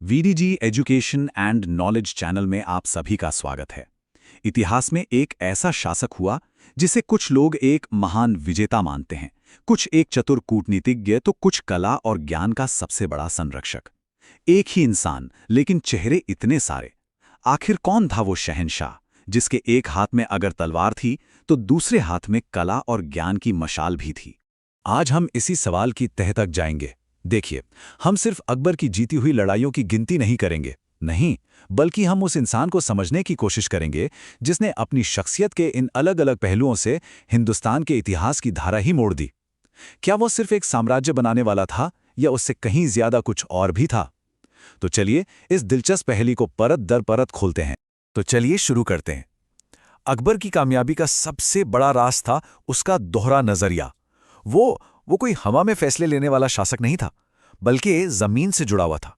VDG education and knowledge channel में आप सभी का स्वागत है। इतिहास में एक ऐसा शासक हुआ जिसे कुछ लोग एक महान विजेता मानते हैं, कुछ एक चतुर कूटनीतिज्ञ तो कुछ कला और ज्ञान का सबसे बड़ा संरक्षक। एक ही इंसान लेकिन चेहरे इतने सारे। आखिर कौन था वो शहंशाह जिसके एक हाथ में अगर तलवार थी तो दूसरे हाथ में कला और ज्ञान की मशाल भी थी? आज हम इसी सवाल की तह तक जाएंगे। देखिए, हम सिर्फ अकबर की जीती हुई लड़ाइयों की गिनती नहीं करेंगे, नहीं, बल्कि हम उस इंसान को समझने की कोशिश करेंगे जिसने अपनी शख्सियत के इन अलग अलग पहलुओं से हिंदुस्तान के इतिहास की धारा ही मोड़ दी। क्या वो सिर्फ एक साम्राज्य बनाने वाला था या उससे कहीं ज्यादा कुछ और भी था? तो चलिए इस दिलचस्प पहेली को परत दर परत खोलते हैं। तो चलिए शुरू करते हैं। अकबर की कामयाबी का सबसे बड़ा राज था उसका दोहरा नजरिया। वो कोई हवा में फैसले लेने वाला शासक नहीं था, बल्कि जमीन से जुड़ा हुआ था।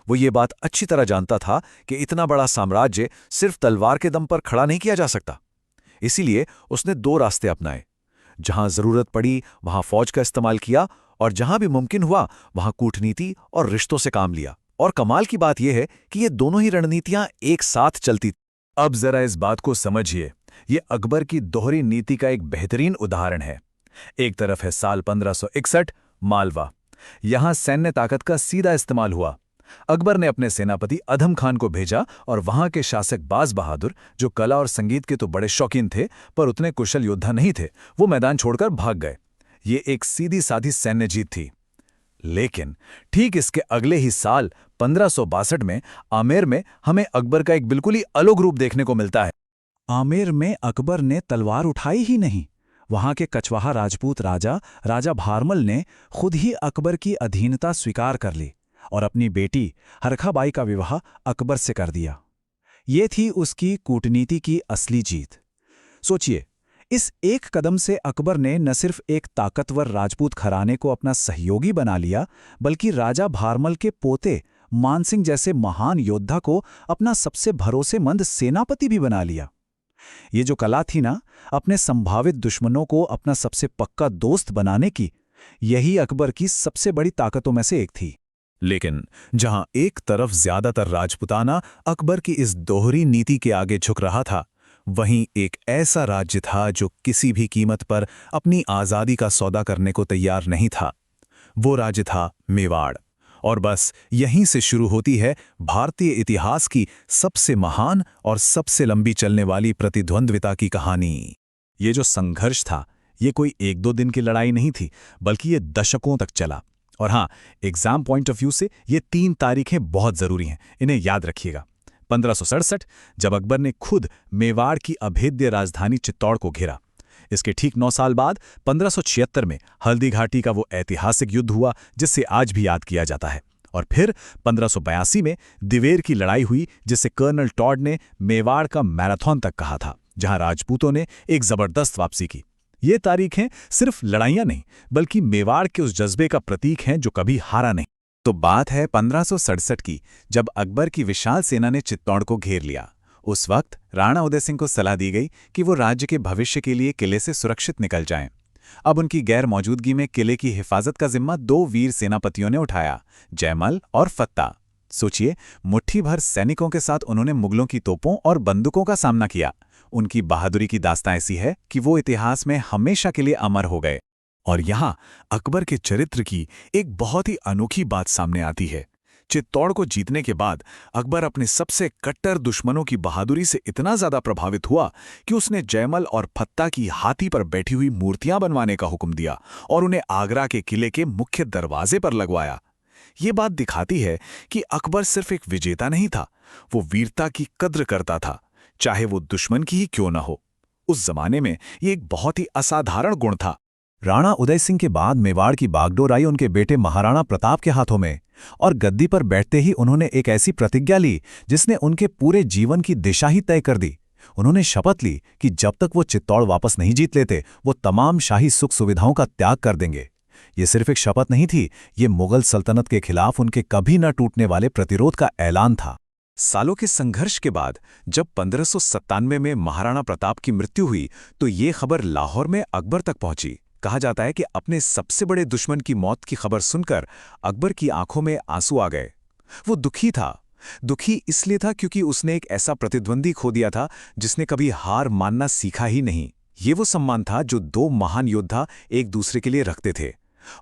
वो ये बात अच्छी तरह जानता था कि इतना बड़ा साम्राज्य सिर्फ तलवार के दम पर खड़ा नहीं किया जा सकता। इसीलिए उसने दो रास्ते अपनाए। जहां जरूरत पड़ी वहां फौज का इस्तेमाल किया और जहां भी मुमकिन हुआ वहां कूटनीति और रिश्तों से काम लिया। और कमाल की बात यह है कि ये दोनों ही रणनीतियां एक साथ चलती। अब जरा इस बात को समझिए, ये अकबर की दोहरी नीति का एक बेहतरीन उदाहरण है। एक तरफ है साल 1561 मालवा। यहां सैन्य ताकत का सीधा इस्तेमाल हुआ। अकबर ने अपने सेनापति अधम खान को भेजा और वहां के शासक बाज बहादुर, जो कला और संगीत के तो बड़े शौकीन थे पर उतने कुशल योद्धा नहीं थे, वो मैदान छोड़कर भाग गए। ये एक सीधी साधी सैन्य जीत थी। लेकिन ठीक इसके अगले ही साल 1562 में आमेर में हमें अकबर का एक बिल्कुल ही अलग रूप देखने को मिलता है। आमेर में अकबर ने तलवार उठाई ही नहीं, वहां के कछवाहा राजपूत राजा भारमल ने खुद ही अकबर की अधीनता स्वीकार कर ली और अपनी बेटी हरखाबाई का विवाह अकबर से कर दिया। ये थी उसकी कूटनीति की असली जीत। सोचिए, इस एक कदम से अकबर ने न सिर्फ एक ताकतवर राजपूत घराने को अपना सहयोगी बना लिया, बल्कि राजा भारमल के पोते मानसिंह जैसे महान योद्धा को अपना सबसे भरोसेमंद सेनापति भी बना लिया। ये जो कला थी ना, अपने संभावित दुश्मनों को अपना सबसे पक्का दोस्त बनाने की, यही अकबर की सबसे बड़ी ताकतों में से एक थी। लेकिन जहां एक तरफ ज्यादातर राजपुताना अकबर की इस दोहरी नीति के आगे झुक रहा था, वहीं एक ऐसा राज्य था जो किसी भी कीमत पर अपनी आजादी का सौदा करने को तैयार नहीं था। वो राज्य था मेवाड़। और बस यहीं से शुरू होती है भारतीय इतिहास की सबसे महान और सबसे लंबी चलने वाली प्रतिद्वंद्विता की कहानी। ये जो संघर्ष था, ये कोई एक दो दिन की लड़ाई नहीं थी, बल्कि ये दशकों तक चला। और हाँ, एग्जाम पॉइंट ऑफ व्यू से ये 3 तारीखें बहुत जरूरी हैं, इन्हें याद रखिएगा। 1567, जब अकबर ने खुद मेवाड़ की अभेद्य राजधानी चित्तौड़ को घेरा। इसके ठीक 9 साल बाद 1576 में हल्दी घाटी का वो ऐतिहासिक युद्ध हुआ जिससे आज भी याद किया जाता है। और फिर 1582 में दिवेर की लड़ाई हुई, जिसे कर्नल टॉड ने मेवाड़ का मैराथन तक कहा था, जहां राजपूतों ने एक जबरदस्त वापसी की। ये तारीखें सिर्फ लड़ाइयां नहीं, बल्कि मेवाड़ के उस जज्बे का प्रतीक हैं जो कभी हारा नहीं। तो बात है 1567 की, जब अकबर की विशाल सेना ने चित्तौड़ को घेर लिया। उस वक्त राणा उदय सिंह को सलाह दी गई कि वो राज्य के भविष्य के लिए किले से सुरक्षित निकल जाएं। अब उनकी गैर मौजूदगी में किले की हिफाजत का जिम्मा 2 वीर सेनापतियों ने उठाया, जयमल और फत्ता। सोचिए, मुट्ठी भर सैनिकों के साथ उन्होंने मुगलों की तोपों और बंदूकों का सामना किया। उनकी बहादुरी की दास्तां ऐसी है कि वो इतिहास में हमेशा के लिए अमर हो गए। और यहाँ अकबर के चरित्र की एक बहुत ही अनोखी बात सामने आती है। चित्तौड़ को जीतने के बाद अकबर अपने सबसे कट्टर दुश्मनों की बहादुरी से इतना ज्यादा प्रभावित हुआ कि उसने जयमल और फत्ता की हाथी पर बैठी हुई मूर्तियां बनवाने का हुक्म दिया और उन्हें आगरा के किले के मुख्य दरवाजे पर लगवाया। ये बात दिखाती है कि अकबर सिर्फ एक विजेता नहीं था, वो वीरता की कद्र करता था, चाहे वो दुश्मन की ही क्यों न हो। उस जमाने में ये एक बहुत ही असाधारण गुण था। राणा उदय सिंह के बाद मेवाड़ की बागडोर आई उनके बेटे महाराणा प्रताप के हाथों में, और गद्दी पर बैठते ही उन्होंने एक ऐसी प्रतिज्ञा ली जिसने उनके पूरे जीवन की दिशा ही तय कर दी। उन्होंने शपथ ली कि जब तक वो चित्तौड़ वापस नहीं जीत लेते, वो तमाम शाही सुख सुविधाओं का त्याग कर देंगे। ये सिर्फ एक शपथ नहीं थी, ये मुगल सल्तनत के खिलाफ उनके कभी न टूटने वाले प्रतिरोध का ऐलान था। सालों के संघर्ष के बाद जब 1597 में महाराणा प्रताप की मृत्यु हुई, तो ये खबर लाहौर में अकबर तक पहुंची। कहा जाता है कि अपने सबसे बड़े दुश्मन की मौत की खबर सुनकर अकबर की आंखों में आंसू आ गए। वो दुखी था। दुखी इसलिए था क्योंकि उसने एक ऐसा प्रतिद्वंदी खो दिया था जिसने कभी हार मानना सीखा ही नहीं। ये वो सम्मान था जो दो महान योद्धा एक दूसरे के लिए रखते थे।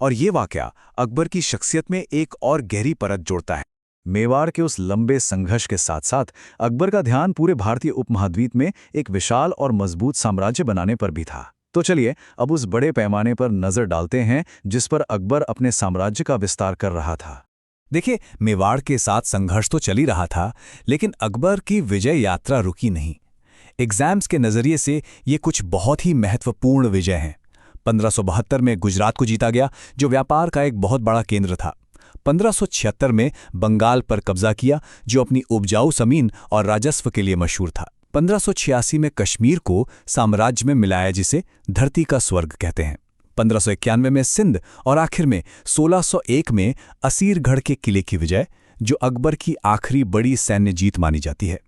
और ये वाकया अकबर की शख्सियत में एक और गहरी परत जोड़ता है। मेवाड़ के उस लंबे संघर्ष के साथ साथ अकबर का ध्यान पूरे भारतीय उपमहाद्वीप में एक विशाल और मजबूत साम्राज्य बनाने पर भी था। तो चलिए अब उस बड़े पैमाने पर नजर डालते हैं जिस पर अकबर अपने साम्राज्य का विस्तार कर रहा था। देखिए, मेवाड़ के साथ संघर्ष तो चल ही रहा था, लेकिन अकबर की विजय यात्रा रुकी नहीं। एग्जाम्स के नजरिए से ये कुछ बहुत ही महत्वपूर्ण विजय हैं। 1572 में गुजरात को जीता गया, जो व्यापार का एक बहुत बड़ा केंद्र था। 1576 में बंगाल पर कब्जा किया, जो अपनी उपजाऊ जमीन और राजस्व के लिए मशहूर था। 1586 में कश्मीर को साम्राज्य में मिलाया, जिसे धरती का स्वर्ग कहते हैं। 1591 में सिंध और आखिर में 1601 में असीरगढ़ के किले की विजय, जो अकबर की आखिरी बड़ी सैन्य जीत मानी जाती है।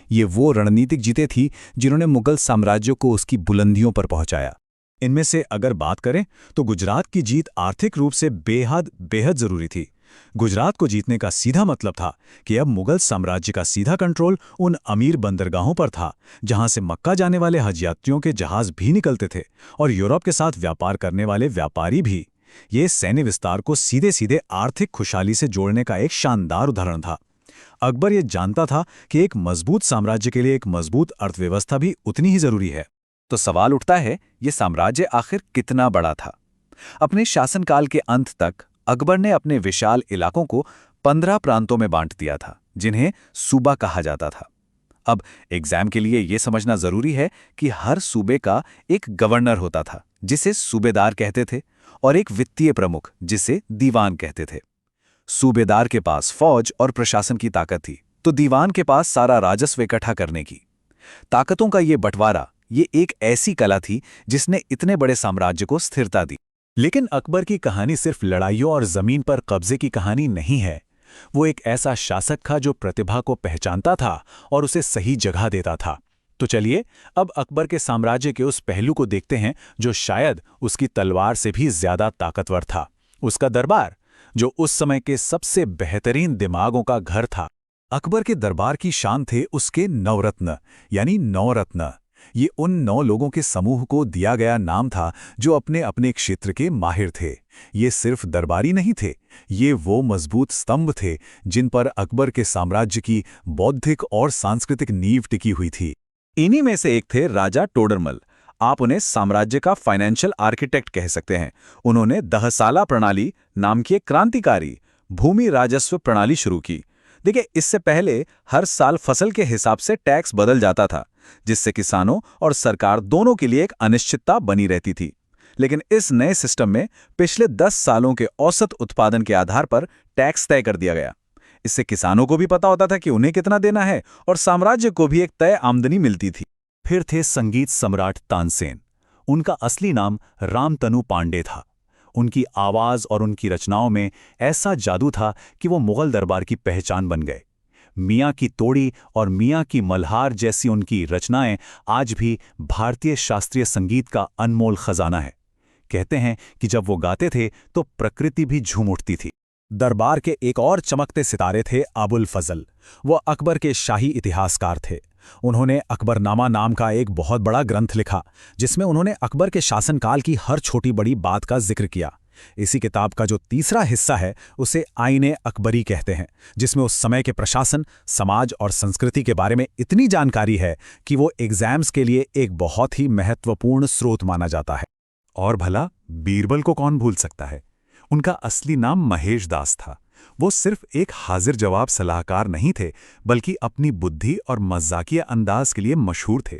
ये वो रणनीतिक जीतें थी जिन्होंने मुगल साम्राज्य को उसकी बुलंदियों पर पहुंचाया। इनमें से अगर बात करें तो गुजरात की जीत आर्थिक रूप से बेहद जरूरी थी। गुजरात को जीतने का सीधा मतलब था कि अब मुगल साम्राज्य का सीधा कंट्रोल उन अमीर बंदरगाहों पर था जहां से मक्का जाने वाले हज यात्रियों के जहाज भी निकलते थे और यूरोप के साथ व्यापार करने वाले व्यापारी भी। ये सैन्य विस्तार को सीधे सीधे आर्थिक खुशहाली से जोड़ने का एक शानदार उदाहरण था। अकबर ये जानता था कि एक मजबूत साम्राज्य के लिए एक मजबूत अर्थव्यवस्था भी उतनी ही जरूरी है। तो सवाल उठता है, ये साम्राज्य आखिर कितना बड़ा था? अपने शासनकाल के अंत तक अकबर ने अपने विशाल इलाकों को 15 प्रांतों में बांट दिया था, जिन्हें सूबा कहा जाता था। अब एग्जाम के लिए यह समझना जरूरी है कि हर सूबे का एक गवर्नर होता था, जिसे सूबेदार कहते थे, और एक वित्तीय प्रमुख, जिसे दीवान कहते थे। सूबेदार के पास फौज और प्रशासन की ताकत थी, तो दीवान के पास सारा राजस्व इकट्ठा करने की। ताकतों का ये बंटवारा, ये एक ऐसी कला थी जिसने इतने बड़े साम्राज्य को स्थिरता दी। लेकिन अकबर की कहानी सिर्फ लड़ाइयों और जमीन पर कब्जे की कहानी नहीं है। वो एक ऐसा शासक था जो प्रतिभा को पहचानता था और उसे सही जगह देता था। तो चलिए अब अकबर के साम्राज्य के उस पहलू को देखते हैं जो शायद उसकी तलवार से भी ज्यादा ताकतवर था, उसका दरबार, जो उस समय के सबसे बेहतरीन दिमागों का घर था। अकबर के दरबार की शान थे उसके नवरत्न, यानी 9 रत्न। ये उन 9 लोगों के समूह को दिया गया नाम था जो अपने अपने क्षेत्र के माहिर थे। ये सिर्फ दरबारी नहीं थे, ये वो मजबूत स्तंभ थे जिन पर अकबर के साम्राज्य की बौद्धिक और सांस्कृतिक नींव टिकी हुई थी। इन्हीं में से एक थे राजा टोडरमल। आप उन्हें साम्राज्य का फाइनेंशियल आर्किटेक्ट कह सकते हैं। उन्होंने दहसाला प्रणाली नाम की एक क्रांतिकारी भूमि राजस्व प्रणाली शुरू की। देखिए, इससे पहले हर साल फसल के हिसाब से टैक्स बदल जाता था, जिससे किसानों और सरकार दोनों के लिए एक अनिश्चितता बनी रहती थी। लेकिन इस नए सिस्टम में पिछले 10 सालों के औसत उत्पादन के आधार पर टैक्स तय कर दिया गया। इससे किसानों को भी पता होता था कि उन्हें कितना देना है और साम्राज्य को भी एक तय आमदनी मिलती थी। फिर थे संगीत सम्राट तानसेन। उनका असली नाम रामतनु पांडे था। उनकी आवाज और उनकी रचनाओं में ऐसा जादू था कि वो मुगल दरबार की पहचान बन गए। मियाँ की तोड़ी और मियाँ की मल्हार जैसी उनकी रचनाएं आज भी भारतीय शास्त्रीय संगीत का अनमोल खजाना है। कहते हैं कि जब वो गाते थे तो प्रकृति भी झूम उठती थी। दरबार के एक और चमकते सितारे थे अबुल फजल। वो अकबर के शाही इतिहासकार थे। उन्होंने अकबरनामा नाम का एक बहुत बड़ा ग्रंथ लिखा, जिसमें उन्होंने अकबर के शासनकाल की हर छोटी बड़ी बात का जिक्र किया। इसी किताब का जो तीसरा हिस्सा है उसे आईने अकबरी कहते हैं, जिसमें उस समय के प्रशासन, समाज और संस्कृति के बारे में इतनी जानकारी है कि वो एग्जाम्स के लिए एक बहुत ही महत्वपूर्ण स्रोत माना जाता है। और भला बीरबल को कौन भूल सकता है? उनका असली नाम महेश दास था। वो सिर्फ एक हाजिर जवाब सलाहकार नहीं थे, बल्कि अपनी बुद्धि और मज़ाकिया अंदाज के लिए मशहूर थे।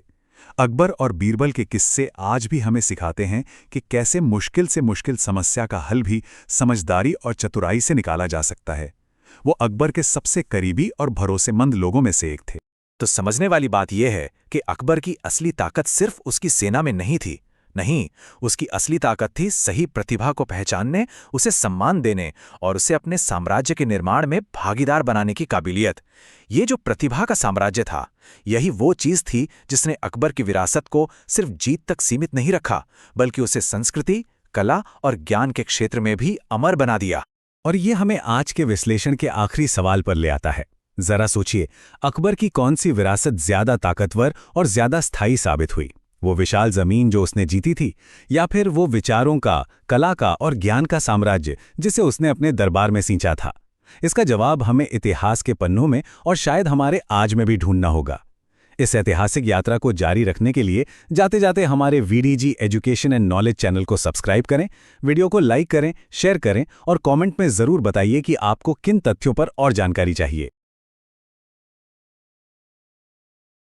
अकबर और बीरबल के किस्से आज भी हमें सिखाते हैं कि कैसे मुश्किल से मुश्किल समस्या का हल भी समझदारी और चतुराई से निकाला जा सकता है। वो अकबर के सबसे करीबी और भरोसेमंद लोगों में से एक थे। तो समझने वाली बात यह है कि अकबर की असली ताकत सिर्फ उसकी सेना में नहीं थी। नहीं, उसकी असली ताकत थी सही प्रतिभा को पहचानने, उसे सम्मान देने और उसे अपने साम्राज्य के निर्माण में भागीदार बनाने की काबिलियत। ये जो प्रतिभा का साम्राज्य था, यही वो चीज थी जिसने अकबर की विरासत को सिर्फ जीत तक सीमित नहीं रखा, बल्कि उसे संस्कृति, कला और ज्ञान के क्षेत्र में भी अमर बना दिया। और ये हमें आज के विश्लेषण के आखिरी सवाल पर ले आता है। जरा सोचिए, अकबर की कौन सी विरासत ज्यादा ताकतवर और ज्यादा स्थायी साबित हुई? वो विशाल जमीन जो उसने जीती थी, या फिर वो विचारों का, कला का और ज्ञान का साम्राज्य जिसे उसने अपने दरबार में सींचा था? इसका जवाब हमें इतिहास के पन्नों में और शायद हमारे आज में भी ढूंढना होगा। इस ऐतिहासिक यात्रा को जारी रखने के लिए जाते जाते हमारे VDG education and knowledge channel को सब्सक्राइब करें, वीडियो को लाइक करें, शेयर करें और कमेंट में जरूर बताइए कि आपको किन तथ्यों पर और जानकारी चाहिए।